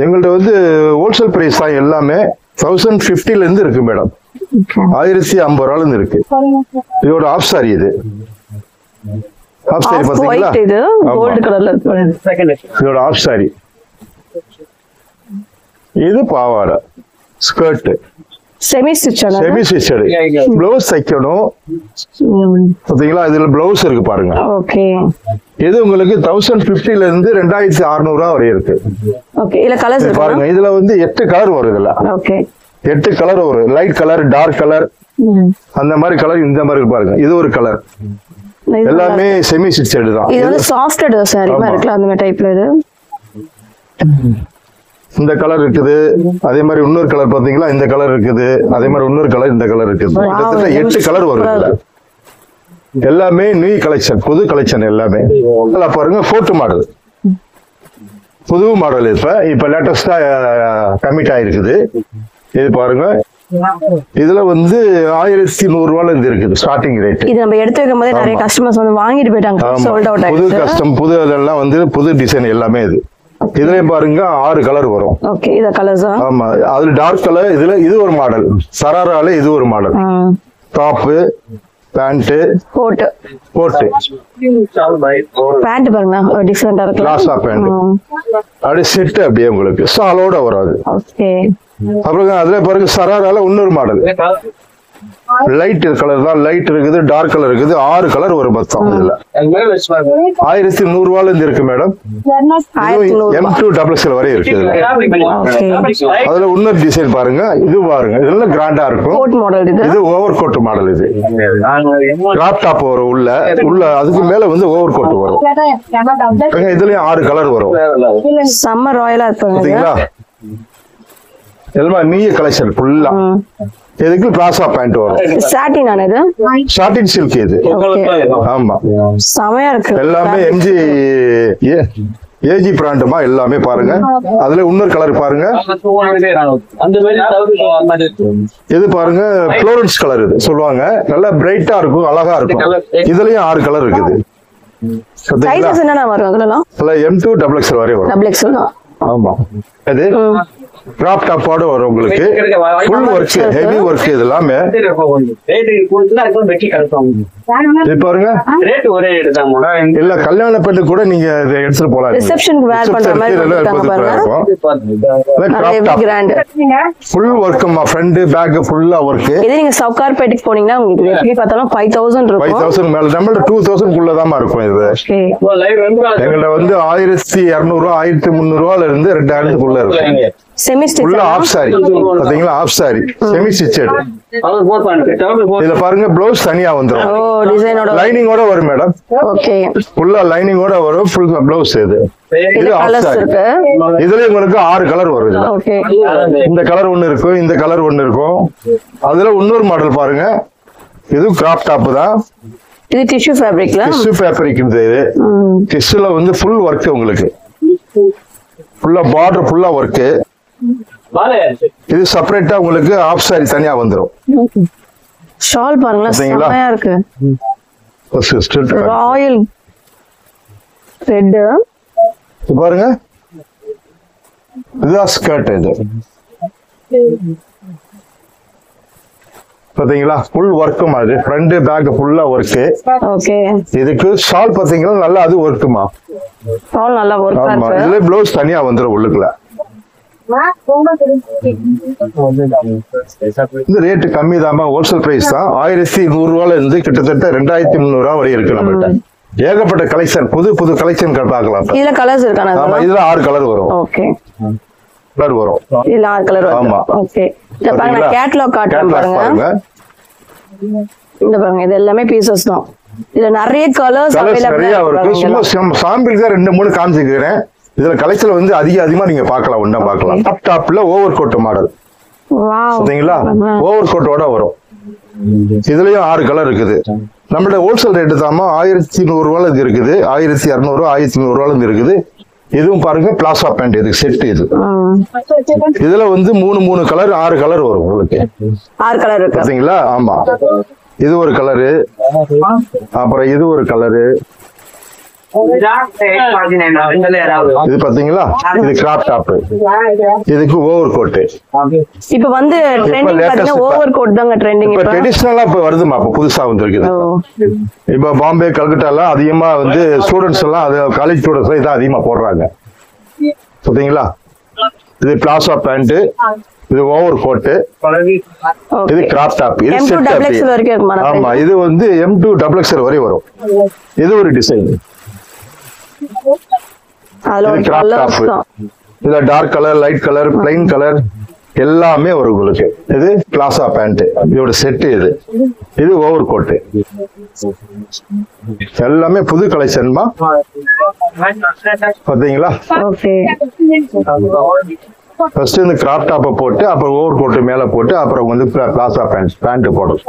எங்கள்ட்ட வந்து ஹோல்சேல் பிரைஸ் தான். எல்லாமே 1050ல இருந்து இருக்கு மேடம். 1050 ரூபாயில இருந்து இருக்கு. இதோட ஆஃப் சாரி. இது ஆஃப் சாரி பாத்தீங்களா, இது கோல்ட் கலர்ல இருக்கு. இதோட ஆஃப் சாரி. இது பாவாடை skirt. Semi stitched. Semi stitched. Blouse தைக்கணும் பாத்தீங்களா, இதுல ப்ளவுஸ் இருக்கு பாருங்க. ஓகே, இது உங்களுக்கு 1050ல இருந்து 2600 ரூபாய் வரை இருக்கு. ஓகே, இல்ல கலர்ஸ் பாருங்க, இதுல வந்து 8 கலர் வரும். இதுல ஓகே 8 கலர் வரும். லைட் கலர், டார்க் கலர், அந்த மாதிரி கலர். இந்த மாதிரி பாருங்க, இது ஒரு கலர். எல்லாமே செமி ஸ்டிச்சட் தான். இது வந்து சாஃப்ட் சாரி மாதிரி இருக்குல, அந்த மாதிரி டைப்ல. இது இந்த கலர் இருக்குது. அதே மாதிரி இன்னொரு கலர் பாத்தீங்களா, இந்த கலர் இருக்குது. அதே மாதிரி இன்னொரு கலர், இந்த கலர் இருக்குது. கிட்டத்தட்ட 8 கலர் வரும். எல்லாமே நியூ கலெக்ஷன், புது கலெக்ஷன் எல்லாமே. பாருங்க, கோட் மாடல், புது மாடல். இப்ப லேட்டஸ்டா கமிட் ஆயிருக்குது. இது பாருங்க, இதுல வந்து 1100 இருந்து இருக்குது ஸ்டார்டிங் ரேட். இது நம்ம எடுத்து வைக்கும் போதே நிறைய கஸ்டமர்ஸ் வந்து வாங்கிட்டு போயிட்டாங்க, சோல்ட் அவுட் புது ஆயிடுச்சு. கஸ்டம் புது அதெல்லாம் வந்து புது டிசைன் எல்லாமே இது. இதுலயும் பாருங்க 6 கலர் வரும். ஓகே, இத கலர்ஸா? ஆமா, அதுல டார்க் கலர். இதுல இது ஒரு மாடல், சராரால இது ஒரு model. Top, pant, coat. Pant பாருங்க டிஃபரெண்டா இருக்கு, லாஸா பேண்ட். அப்படியே செட் அப்படியே உங்களுக்கு சாலோட வராது. ஓகே. அப்புறம் அதுல பாருங்க சராரால இன்னொரு மாடல், லைட் கலர் தான். லைட் இருக்குது, டார்க் கலர் இருக்குது. 6 கலர் ஒரு மொத்தம். இதுல 1100 இருந்து இருக்கு மேடம். M2XL வரை இருக்கு. அதுல இன்னொரு டிசைன் பாருங்க, இது பாருங்க, இதெல்லாம் கிராண்டா இருக்கும். இது ஓவர் கோட் மாடல். இது கிராப் டாப் வரும் உள்ள அதுக்கு மேல வந்து ஓவர் கோட் வரும். இதுலயும் 6 கலர் வரும். செம்ம ராயலா பாத்தீங்களா? எல்லாம் நீய கலெக்ஷன் ஃபுல்லா. இதுக்கு பிளாசா பேண்ட் வரும். சாட்டின் ஆனது, சாட்டின் சில்க் இது. ஆமா, செமையா இருக்கு. எல்லாமே ஏஜி பிராண்டுமா எல்லாமே பாருங்க. அதுல இன்னொரு கலர் பாருங்க, இது பாருங்க புளோரன்ஸ் கலர். இது சொல்லுவாங்க, நல்லா பிரைட்டா இருக்கும், அழகா இருக்கும். இதுலயும் 6 கலர் இருக்குது. சைஸஸ் என்னன்னா வரும் அதுலலாம்? M2XL வரை வரும். XL தான். ஆமா, அது கிராப் டாப்போட வரும் உங்களுக்கு. Full work, heavy work. இது எல்லாமே பாருங்க. இல்ல கல்யாண பெண்ணு கூட நீங்க இதை எடுத்துட்டு போலாம். ரிசப்ஷனுக்கு வேர் பண்ற மாதிரி ஃபுல் ஒர்க்மா, ஃப்ரண்ட் பேக் ஃபுல்லா ஒர்க். இது நீங்க சவுகார்பேட்டைக்கு போனீங்கன்னா உங்களுக்கு எப்படி பார்த்தாலும் 5000 இருக்கும். 5000 மேல, நம்மள 2000 குள்ள தான் இருக்கும். இது எங்கள்ட்ட வந்து 1200 1300 இருந்து 2000 குள்ள இருக்கு. செமி ஸ்டிச் ஆஃப் சாரி பாத்தீங்களா? Half sari semi stitched. இதுல பாருங்க ப்ளவுஸ் தனியா வந்துரும். ஓ, டிசைனோட லைனிங்கோட வரும் மேடம். ஓகே, ஃபுல்லா லைனிங்கோட வரும். ஃபுல் ப்ளவுஸ் இது. இது ஆஃப் சாரி. இதுல உங்களுக்கு 6 கலர் வரும். இதுல ஓகே, இந்த கலர் ஒன்னு இருக்கும், இந்த கலர் ஒன்னு இருக்கும். அதுல இன்னொரு மாடல் பாருங்க, இது கிராப் டாப் தான். இது டிஷ்யூ ஃபேப்ரிக்ல. Tissue fabric. இது டிஷ்யூல வந்து ஃபுல் ஒர்க் உங்களுக்கு. ஃபுல்லா பார்டர் ஃபுல்லா ஒர்க். இது செப்பரேட்டா உங்களுக்கு ஆஃப் சாரி தனியா வந்துரும். ஷால் பாருங்க, செமையா இருக்கு. ராயல் ரெட் பாருங்க, இதுதான் ஸ்கர்ட். இது பாத்தீங்களா? ஃபுல் ஒர்க் மாதிரி, ஃப்ரண்ட் பேக் ஃபுல்லா ஒர்க். ஓகே, இதுக்கு ஷால் பாத்தீங்கன்னா நல்லா அது ஒர்க்குமா. ஷால் நல்லா ஒர்க் ஆமா, இதுல ப்ளவுஸ் தனியா வந்துரும் உள்ளுக்குள்ள. இந்த ரேட் கம்மி தான், ஹோல்சேல் பிரைஸ் தான். 1100 இருந்து கிட்டத்தட்ட 2300 வரை இருக்கு நம்மகிட்ட. ஏகப்பட்ட கலெக்ஷன், புது புது கலெக்ஷன் பார்க்கலாம். இதுல கலர்ஸ் இருக்கானே? ஆமா, இதுல 6 கலர் வரும். ஓகே, கலர் வரும். இதுல 6 கலர் வரும். ஆமா, ஓகே. இத பாருங்க, கேட்டலாக் காட்டுறேன் பாருங்க. இந்த பாருங்க, இது எல்லாமே பீசஸ் தான். இதுல நிறைய கலர்ஸ் அவேலபிளா இருக்கு. சும்மா சாம்பிளுக்கு 2-3 காமிச்சிக்கிறேன். இதுல கலெக்ஷன் வந்து அதிகமா நீங்க பார்க்கலாம், ஒண்ணா பார்க்கலாம். டாப் டாப்ல ஓவர் கோட் மாடல். வாவ், பாத்தீங்களா? ஓவர் கோட்டோட வரும். இதுலயும் 6 கலர் இருக்குது. நம்மளோட ஹோல்சேல் ரேட் தாமா 1100 இது இருக்குது. 1200 1300 இருக்குது. இதுவும் பாருங்க பிளாசா பேண்ட். இது செட். இது இதுல வந்து 3 கலர் 6 கலர் வரும் உங்களுக்கு. 6 கலர் இருக்கு பாத்தீங்களா? ஆமா, இது ஒரு கலரு, அப்புறம் இது ஒரு கலரு. இது பாத்தீங்களா? இது கிராப் டாப். இதுக்கு ஓவர் கோட். இப்ப வந்து ட்ரெண்டிங் பாத்தீங்கன்னா ஓவர் கோட் தாங்க ட்ரெண்டிங். இப்ப ட்ரெடிஷனலா இப்ப வருதுமா, இப்ப புதுசா வந்திருக்குது. இப்ப பாம்பே, கல்கட்டா எல்லாம் அதிகமா வந்து ஸ்டூடெண்ட்ஸ் எல்லாம், அது காலேஜ் ஸ்டூடெண்ட்ஸ் இதான் அதிகமா போடுறாங்க. பாத்தீங்களா? இது பிளாசா பேண்ட், இது ஓவர் கோட், இது கிராப் டாப். இது செட். ஆமா, இது வந்து M2XL வரை வரும். இது ஒரு டிசைன். இதுல dark colour, light colour, plain colour எல்லாமே வரும் உங்களுக்கு. இது பிளாசா பேண்ட், இதோட செட். இது ஓவர் கோட். எல்லாமே புது கலெக்ஷன்மா. பாத்தீங்களா? ஃபர்ஸ்ட் இந்த கிராப் டாப்பை போட்டு, அப்புறம் ஓவர் கோட் மேல போட்டு, அப்புறம் வந்து பிளாசா பேண்ட் போடும்.